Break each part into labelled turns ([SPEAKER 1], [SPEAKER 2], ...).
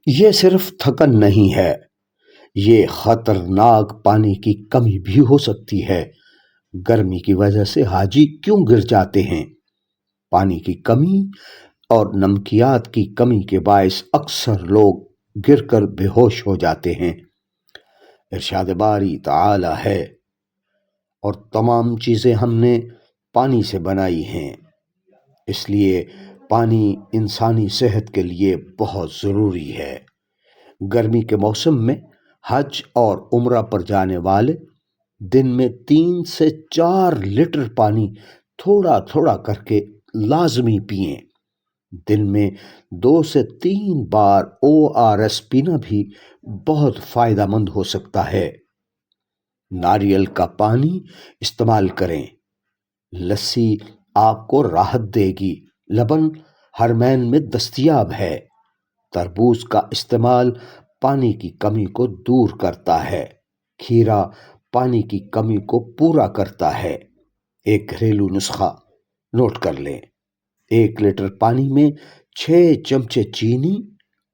[SPEAKER 1] یہ صرف تھکن نہیں ہے، یہ خطرناک پانی کی کمی بھی ہو سکتی ہے۔ گرمی کی وجہ سے حاجی کیوں گر جاتے ہیں؟ پانی کی کمی اور نمکیات کی کمی کے باعث اکثر لوگ گر کر بے ہوش ہو جاتے ہیں۔ ارشاد باری تعالی ہے، اور تمام چیزیں ہم نے پانی سے بنائی ہیں، اس لیے پانی انسانی صحت کے لیے بہت ضروری ہے۔ گرمی کے موسم میں حج اور عمرہ پر جانے والے دن میں 3 سے 4 لیٹر پانی تھوڑا تھوڑا کر کے لازمی پئیں۔ دن میں 2 سے 3 بار ORS پینا بھی بہت فائدہ مند ہو سکتا ہے۔ ناریل کا پانی استعمال کریں، لسی آپ کو راحت دے گی۔ لبن حرمین میں دستیاب ہے۔ تربوز کا استعمال پانی کی کمی کو دور کرتا ہے۔ کھیرا پانی کی کمی کو پورا کرتا ہے۔ ایک گھریلو نسخہ نوٹ کر لیں۔ 1 لیٹر پانی میں 6 چمچے چینی،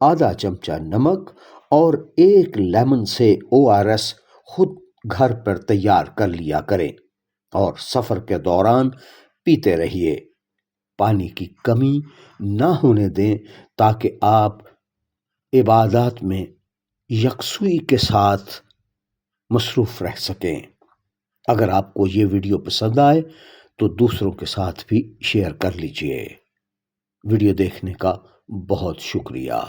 [SPEAKER 1] آدھا چمچہ نمک اور 1 لیمن سے ORS خود گھر پر تیار کر لیا کریں اور سفر کے دوران پیتے رہیے۔ پانی کی کمی نہ ہونے دیں تاکہ آپ عبادات میں یکسوئی کے ساتھ مصروف رہ سکیں۔ اگر آپ کو یہ ویڈیو پسند آئے تو دوسروں کے ساتھ بھی شیئر کر لیجئے۔ ویڈیو دیکھنے کا بہت شکریہ۔